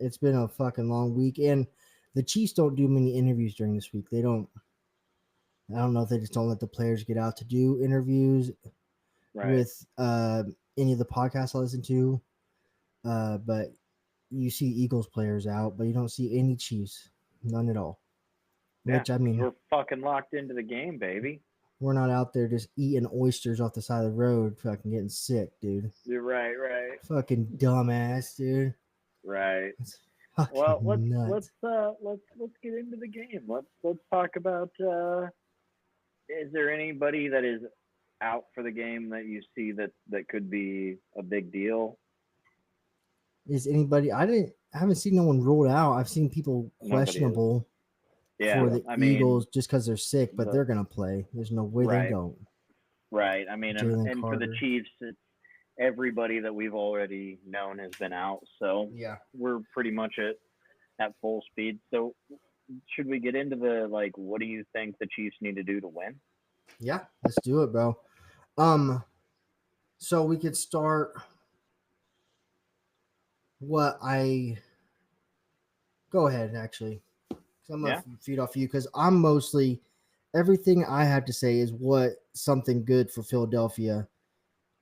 It's been a fucking long week, and the Chiefs don't do many interviews during this week. They don't. I don't know if they just don't let the players get out to do interviews Right. with any of the podcasts I listen to. But you see Eagles players out, but you don't see any Chiefs, none at all. Yeah, Which I because mean, we're fucking locked into the game, baby. we're not out there just eating oysters off the side of the road, fucking getting sick, dude. You're right. Right. Fucking dumbass, dude. Right. It's Well, fucking nuts. let's get into the game. Let's talk about. Is there anybody that is out for the game that you see that could be a big deal? Is anybody? I haven't seen no one ruled out. I've seen people Nobody is. questionable Yeah, for the I mean, Eagles just because they're sick, but the they're gonna play. There's no way they right, don't. right. I mean, Jalen and for the Carter. Chiefs, it's everybody that we've already known has been out, so Yeah. we're pretty much at full speed. So, should we get into the what do you think the Chiefs need to do to win? Yeah. Let's do it, bro. Um. So we could start. What I go ahead actually. 'Cause I'm Yeah, gonna feed off you because I'm mostly everything I have to say is what something good for Philadelphia,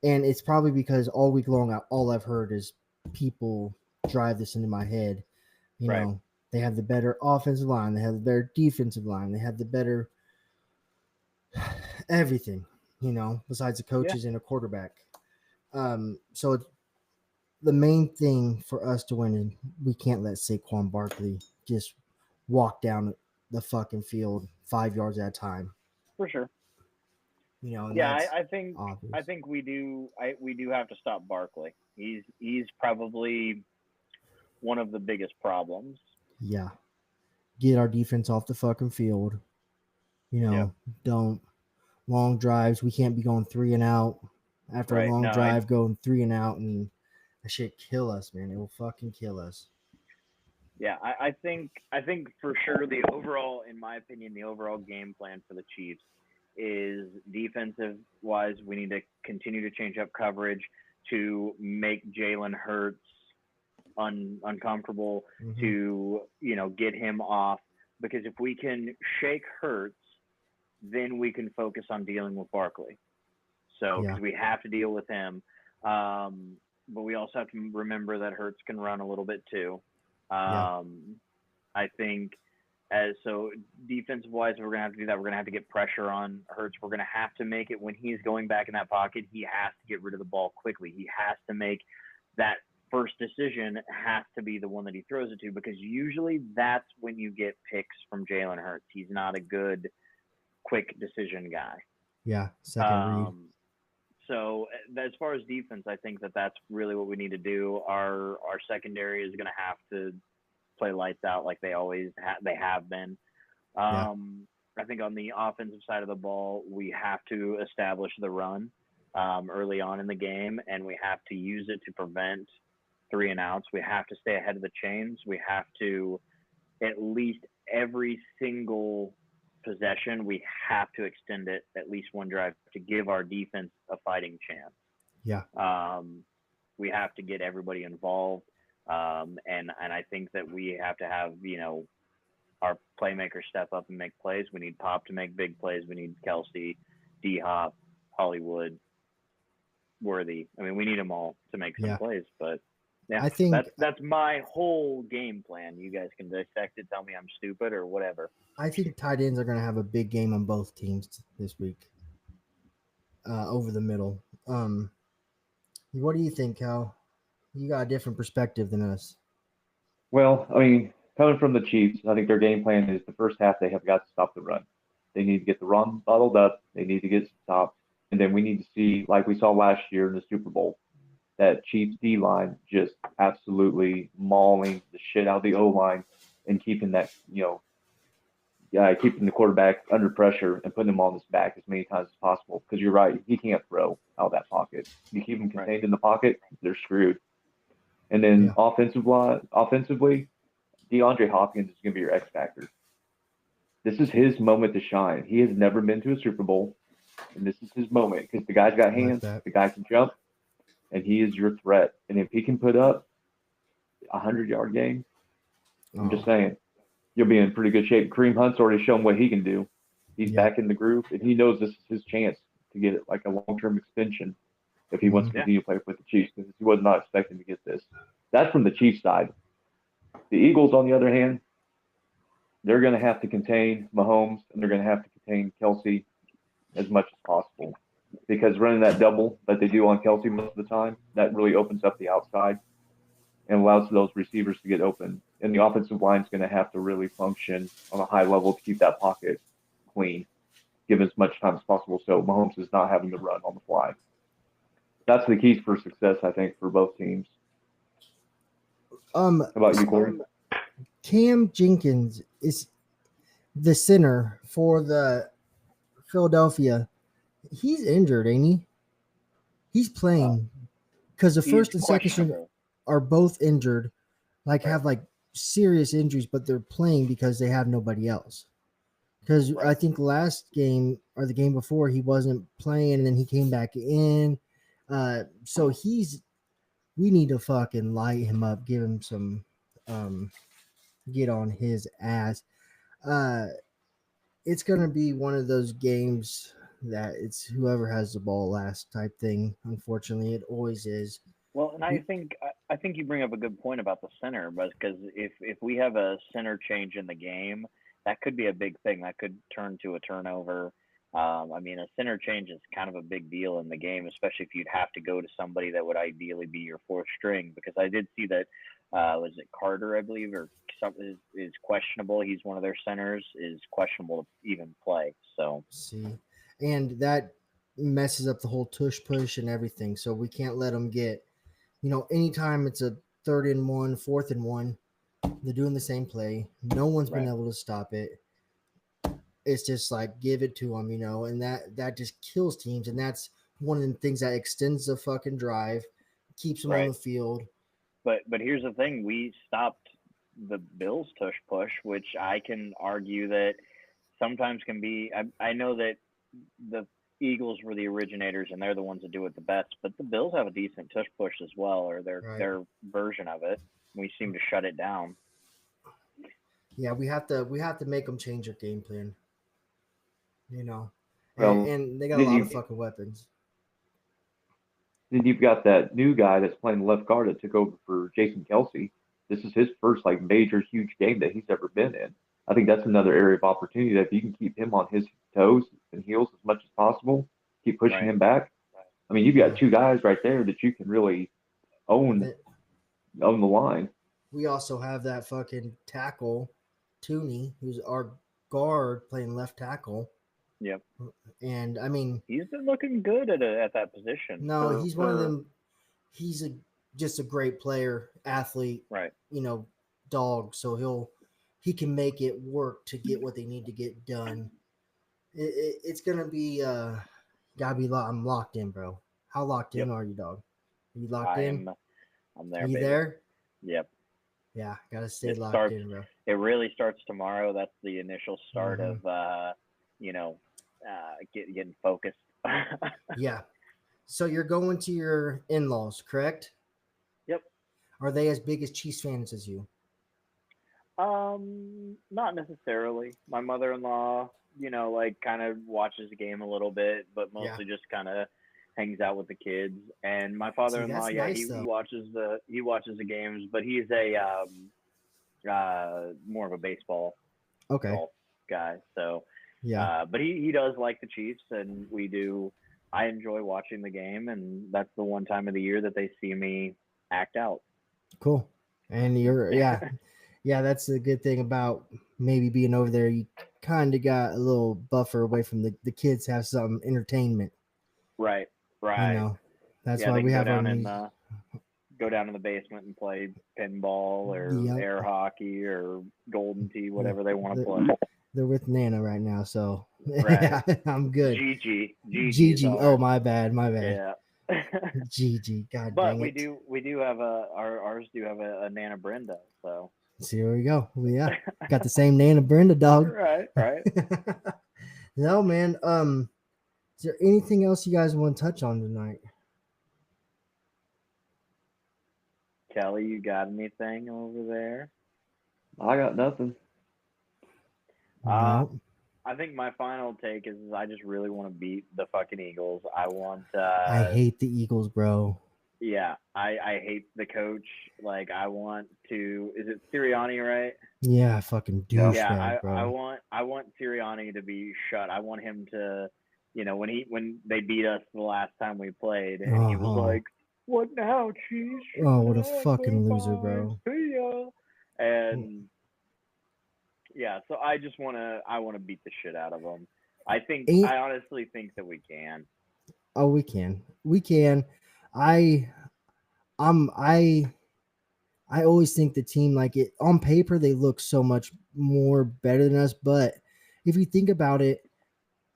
and it's probably because all week long all I've heard is people drive this into my head. You right. know, they have the better offensive line, they have the better defensive line, they have the better everything. Besides the Yeah, coaches and a quarterback. So the main thing for us to win is we can't let Saquon Barkley just walk down the fucking field 5 yards at a time. for sure. And Yeah, that's I obvious. think we do have to stop Barkley. He's probably one of the biggest problems. Yeah. Get our defense off the fucking field. Yep. Don't long drives. We can't be going three and out after a Right. long No, I drive, going three and out, and that shit kill us, man. It will fucking kill us. yeah, I think for sure the overall, in my opinion, the overall game plan for the Chiefs is defensive wise. We need to continue to change up coverage to make Jalen Hurts uncomfortable, Mm-hmm. to get him off, because if we can shake Hurts, then we can focus on dealing with Barkley. So Yeah. because we have to deal with him, but we also have to remember that Hurts can run a little bit too. Yeah. I think as so defensive wise, we're gonna have to do that. We're gonna have to get pressure on Hurts. We're gonna have to make it when he's going back in that pocket. He has to get rid of the ball quickly. He has to make that first decision has to be the one that he throws it to, because usually that's when you get picks from Jalen Hurts. He's not a good quick decision guy. Yeah. Second read. So as far as defense, I think that's really what we need to do. Our secondary is going to have to play lights out like they have been. Yeah. I think on the offensive side of the ball, we have to establish the run early on in the game, and we have to use it to prevent three and outs. We have to stay ahead of the chains. We have to at least every single possession, we have to extend it at least one drive to give our defense a fighting chance. Yeah. We have to get everybody involved, and I think that we have to have our playmakers step up and make plays. We need Pop to make big plays. We need Kelsey, D Hop, Hollywood, Worthy. I mean, we need them all to make some Yeah. plays. But yeah, I think that's my whole game plan. You guys can dissect it, tell me I'm stupid or whatever. tight ends are going to have a big game on both teams this week over the middle. What do you think, Cal? You got a different perspective than us. Well, I mean, coming from the Chiefs, I think their game plan is the first half they have got to stop the run. They need to get the run bottled up. They need to get it stopped. And then we need to see, like we saw last year in the Super Bowl, that Chiefs D line just absolutely mauling the shit out of the O line and keeping that, keeping the quarterback under pressure and putting him on his back as many times as possible. Because you're right, he can't throw out of that pocket. You keep him contained in the pocket, they're screwed. And then Yeah. offensively, DeAndre Hopkins is going to be your X factor. This is his moment to shine. He has never been to a Super Bowl, and this is his moment because the guy's got I like hands, that. the guy can jump, and he is your threat. And if he can put up a 100-yard game, I'm just Oh, saying, you'll be in pretty good shape. Kareem Hunt's already shown what he can do. He's yeah. back in the groove, and he knows this is his chance to get like a long-term extension if he wants Hmm. to Yeah. continue to play with the Chiefs because he was not expecting to get this. That's from the Chiefs side. The Eagles, on the other hand, they're going to have to contain Mahomes and they're going to have to contain Kelsey as much as possible because running that double that they do on Kelsey most of the time, that really opens up the outside and allows those receivers to get open. And the offensive line is going to have to really function on a high level to keep that pocket clean, give as much time as possible so Mahomes is not having to run on the fly. That's the keys for success, I think, for both teams. Um, How about you, Corey? Cam Jenkins is the center for the Philadelphia. He's injured, ain't he? He's playing because the He's first and second string questionable. are both injured, like Right. have like serious injuries, but they're playing because they have nobody else. Because I Right. think last game or the game before he wasn't playing, and then he came back in. So we need to fucking light him up, give him some, um, get on his ass. Uh, it's gonna be one of those games that it's whoever has the ball last type thing. Unfortunately, it always is. Well, and I think you bring up a good point about the center, but because if we have a center change in the game, that could be a big thing. That could turn to a turnover. I mean, a center change is kind of a big deal in the game, especially if you'd have to go to somebody that would ideally be your fourth string. Because I did see that was it Carter, I believe, or something is questionable. He's one of their centers is questionable to even play. So See, and that messes up the whole tush push and everything. So we can't let them get. Anytime it's a third and one, fourth and one, they're doing the same play. No one's been right, able to stop it. It's just like give it to them, and that just kills teams. And that's one of the things that extends the fucking drive, keeps them on right. the field. But here's the thing: we stopped the Bills tush push, which I can argue that sometimes can be. I know that the Eagles were the originators and they're the ones that do it the best, but the Bills have a decent tush push as well, or Right. their version of it. We seem to shut it down. Yeah, we have to make them change their game plan. You know, and, Well, and they got a then lot of you fucking weapons. then you've got that new guy that's playing left guard that took over for Jason Kelsey. This is his first like major huge game that he's ever been in. I think that's another area of opportunity that if you can keep him on his toes and heels as much as possible, keep pushing Right. him back. I mean, you've got Yeah. two guys right there that you can really own That own the line. we also have that fucking tackle, Tooney, who's our guard playing left tackle. Yep. And I mean, He's been looking good at that position no, he's one of for them. He's just a great player, athlete, right. you know, dog. So he can make it work to get what they need to get done. It's gonna be gotta be I'm locked in, bro. How locked in Yep. are you, dog? Are you locked I in? am. I'm Are there, you baby. there? Yep. Yeah, gotta stay It locked starts. in, bro. It really starts tomorrow. That's the initial start Hmm. of you know, getting focused. Yeah. So you're going to your in-laws, correct? Yep. Are they as big as Chiefs fans as you? Not necessarily. My mother-in-law, like kind of watches the game a little bit, but Yeah. mostly just kind of hangs out with the kids. And my See, father-in-law, that's yeah, nice though. he watches the games, but he's a more of a baseball Okay. golf guy. So, Yeah. but he does like the Chiefs, and we do. I enjoy watching the game, and that's the one time of the year that they see me act out. Cool. And yeah, that's the good thing about maybe being over there. You kind of got a little buffer away from the kids, have some entertainment. Right, You right. know, that's Yeah, why they we can have our new. go down in the basement and play pinball or Yep. air hockey or golden tee, Yeah, whatever they want to they're, play. they're with Nana right now, so Right. yeah, I'm good. Gigi is Gigi, oh ours. my bad. Yeah. Gigi, god But dang it. we do have ours do have a Nana Brenda, so See, here we go. Yeah, got the same Nana Brenda dog. right, right. No, man. Is there anything else you guys want to touch on tonight? Kelly, you got anything over there? I got nothing. Uh, No, I think my final take is I just really want to beat the fucking Eagles. I want I hate the Eagles, bro. yeah, I hate the coach. Like I want to is it Sirianni, right? Yeah, fucking Yeah. Yeah, douchebag, bro. I want Sirianni to be shut. I want him to when they beat us the last time we played and he was Oh, like, "What now, cheese? oh, what a Shut up, fucking loser, goodbye, bro. see ya." And yeah, so I want to beat the shit out of them. Ain't I honestly think that we can. oh, we can. I I'm I always think the team like it on paper they look so much more better than us, but if you think about it,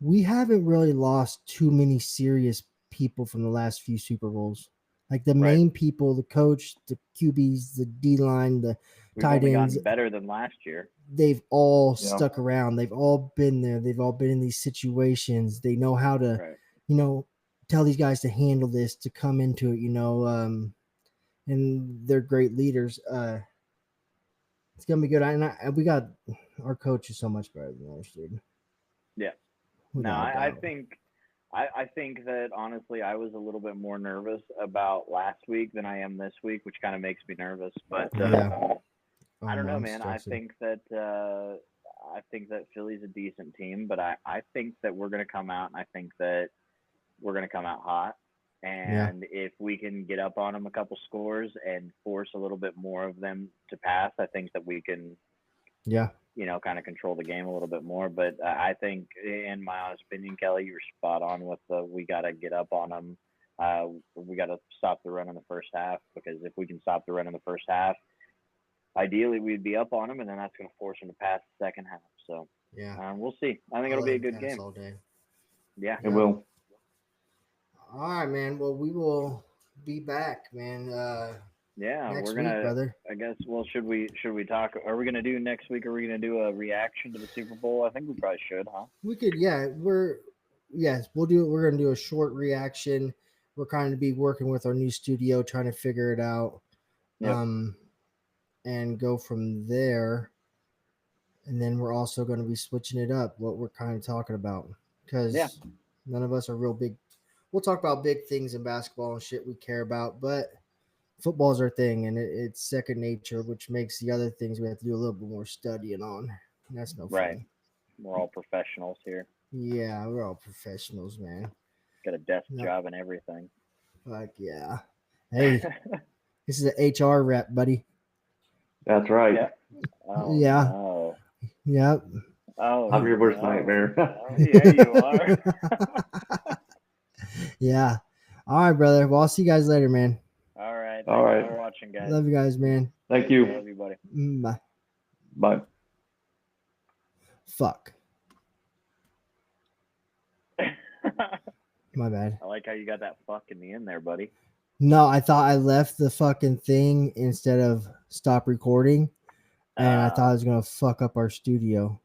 we haven't really lost too many serious people from the last few Super Bowls. Like the Right. main people, the coach, the QBs, the D line, the We've tight only ends, gotten better than last year. they've all Yeah. stuck around. They've all been there. They've all been in these situations. They know how to, Right. tell these guys to handle this, to come into it, and they're great leaders. It's gonna be good. We got our coach is so much better than ours, dude. Yeah. No, Without a I doubt. think I think that honestly I was a little bit more nervous about last week than I am this week, which kind of makes me nervous. But Yeah. I Oh don't no, know, I'm man. stressing. I think that Philly's a decent team, but I think that we're gonna come out and I think that we're gonna come out hot. Yeah. And if we can get up on them a couple scores and force a little bit more of them to pass, I think that we can Yeah. kind of control the game a little bit more. But I think, in my honest opinion, Kelly, you were spot on with the we got to get up on them. We got to stop the run in the first half because if we can stop the run in the first half, ideally we'd be up on them, and then that's going to force them to pass the second half. So Yeah. we'll see. I think I'll it'll let be a him good pass game. all day. Yeah. It will. All right, man. Well, we will be back, man. Yeah, Next we're week, gonna. brother. I guess. Well, should we talk? Are we gonna do next week? Are we gonna do a reaction to the Super Bowl? I think we probably should, huh? We could, yeah. We'll do. We're gonna do a short reaction. We're kind of be working with our new studio, trying to figure it out, Yep. and go from there. And then we're also going to be switching it up, what we're kind of talking about, because Yeah. none of us are real big. We'll talk about big things in basketball and shit we care about, but football's our thing, and it's second nature, which makes the other things we have to do a little bit more studying on. And that's no Right. fun. We're all professionals here. Yeah, we're all professionals, man. Got a desk No, job and everything. fuck yeah. Hey, this is an HR rep, buddy. That's right. Yeah. Oh Yeah. no. Yep. Oh I'm your worst no. nightmare. No. Yeah, you are. Yeah. All right, brother. Well, I'll see you guys later, man. All right. All Thanks right. for watching, guys. Love you guys, man. Thank you. Love you, buddy. Bye. Bye. Fuck. My bad. I like how you got that fuck in the end there, buddy. No, I thought I left the fucking thing instead of stop recording, and I thought I was gonna fuck up our studio.